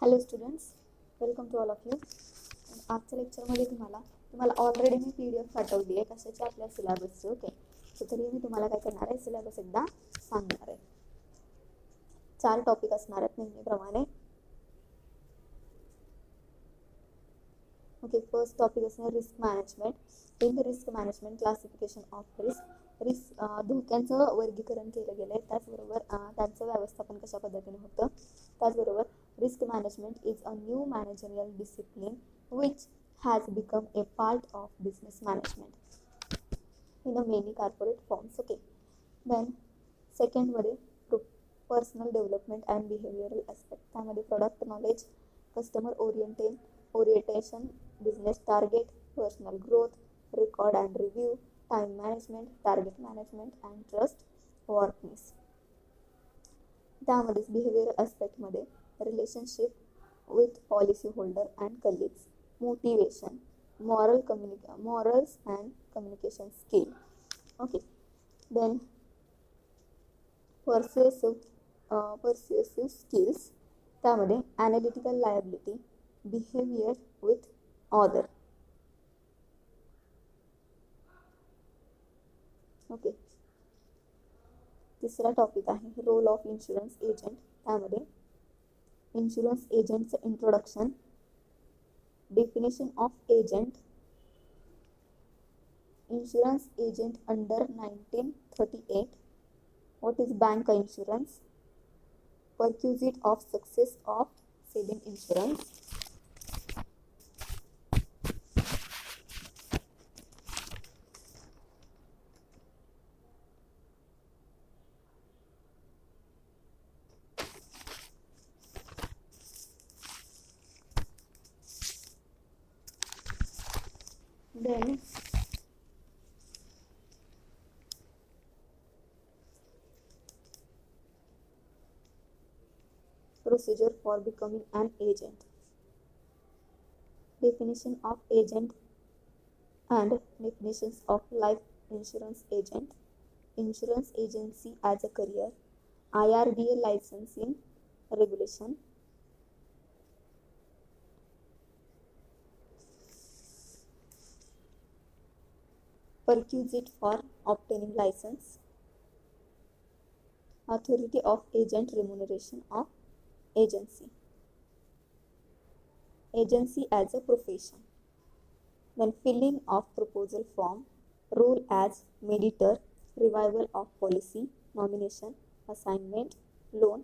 Hello students, welcome to all of you. आजच्या लेक्चरमध्ये तुम्हाला ऑलरेडी मी PDF पाठवली आहे कशाची आपल्या सिलेबसची. ओके, सो तरी मी तुम्हाला काय करणार आहे, सिलेबस एकदा सांगणार आहे. 4 टॉपिक असणार आहेत नेहमीप्रमाणे. ओके, फर्स्ट टॉपिक असणार risk management. In the risk management classification of risk धोक्यांचं वर्गीकरण केलं गेलं आहे, त्याचबरोबर त्यांचं व्यवस्थापन कशा पद्धतीने होतं. त्याचबरोबर risk management is a new managerial discipline which has become a part of business management in a many corporate firms. Okay, then second मध्ये personal development and behavioral aspect. त्यामध्ये product knowledge, customer orientation, business target, personal growth, record and review, time management, target management and trust worthiness. त्यामध्ये behavioral aspect मध्ये relationship with policy holder and colleagues, motivation, morals and communication skill. Okay, then persuasive skills. त्यामध्ये analytical liability, behavior with other. Okay, तिसरा टॉपिक आहे role of insurance agent. त्यामध्ये insurance एजंटचं introduction, definition of agent, insurance agent under 1938, what is bank insurance, prerequisite of success of selling insurance. Then procedure for becoming an agent, definition of agent and definitions of life insurance agent, insurance agency as a career, IRDA licensing regulation, prerequisite for obtaining license, authority of agent, remuneration of agency, agency as a profession, then filling of proposal form, role as mediator, revival of policy, nomination, assignment, loan,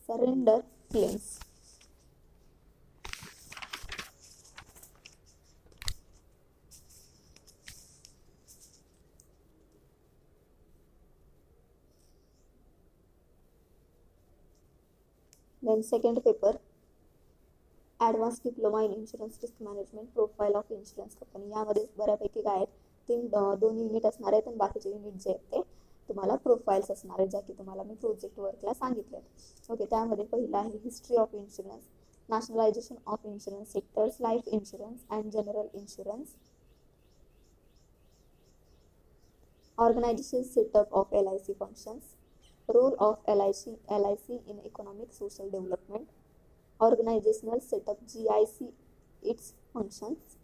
surrender claims. Then second paper, advance diploma in insurance risk management, profile of insurance company. यामध्ये बऱ्यापैकी काय आहेत, 2 unit असणार आहेत आणि बाकीचे unit जे आहेत ते तुम्हाला प्रोफाईल्स असणार आहेत, ज्या की तुम्हाला मी प्रोजेक्ट वर्कला सांगितले आहेत. ओके, त्यामध्ये पहिलं आहे history of insurance, nationalisation of insurance sectors, life insurance and general insurance, organisation setup of LIC functions, role of LIC in economic social development, organizational setup GIC its functions,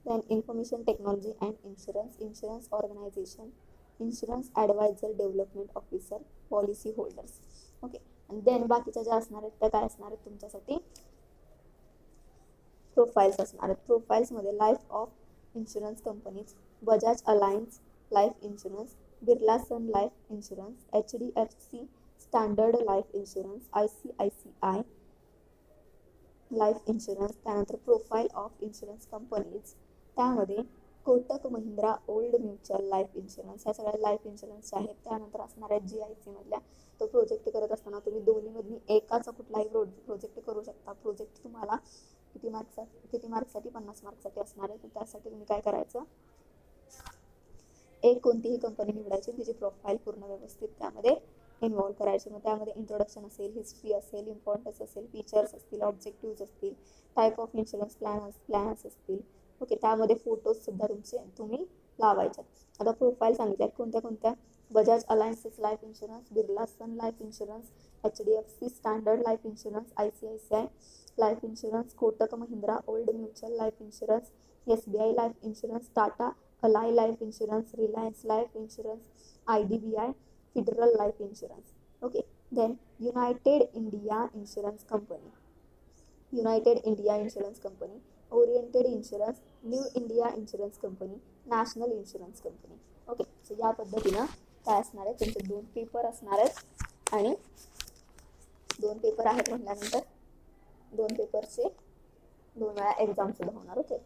then information technology and insurance organization, insurance advisor, development officer, policy holders. Okay, आणि then बाकीच्या ज्या असणार आहेत त्या काय असणार आहेत तुमच्यासाठी, प्रोफाईल्स असणार आहेत. प्रोफाईल्समध्ये life of insurance companies, Bajaj Allianz life insurance, Birla Sun Life insurance, HDFC Standard Life insurance, ICICI life insurance. त्यानंतर प्रोफाईल ऑफ इन्शुरन्स कंपनीज, त्यामध्ये Kotak Mahindra Old Mutual life insurance, ह्या सगळ्या लाईफ इन्शुरन्स आहेत. त्यानंतर असणार आहेत GIC मधल्या. तो प्रोजेक्ट करत असताना तुम्ही दोन्हीमधून एकाचा कुठलाही प्रोजेक्ट करू शकता. प्रोजेक्ट तुम्हाला किती मार्क्ससाठी 50 मार्क्ससाठी असणार आहे. तर त्यासाठी तुम्ही काय करायचं, एक कोणतीही कंपनी निवडायची, तिची प्रोफाईल पूर्ण व्यवस्थित त्यामध्ये इन्व्हॉल्व करायचे. मग त्यामध्ये इंट्रोडक्शन असेल, हिस्ट्री असेल, इम्पॉर्टन्स असेल, फीचर्स असतील, ऑब्जेक्टिव्ह असतील, टाईप ऑफ इन्शुरन्स प्लॅन्स असतील. ओके, त्यामध्ये फोटोजसुद्धा तुम्ही लावायचे. आता प्रोफाईल सांगितल्या कोणत्या कोणत्या, बजाज अलायन्सेस life insurance, Birla Sun Life insurance, HDFC Standard Life insurance, ICICI life insurance, Kotak Mahindra Old Mutual life insurance, SBI life insurance, Tata अलाय life insurance, Reliance life insurance, IDBI Federal Life insurance. Okay. Then United India insurance company, United India insurance company, oriented insurance, New India insurance company, national insurance company. Okay. So या पद्धतीनं काय असणार आहे, तुमचे 2 paper असणार आहेत आणि 2 पेपर आहेत म्हटल्यानंतर 2 पेपरचे 2 वेळा एक्झाम सुद्धा होणार. ओके.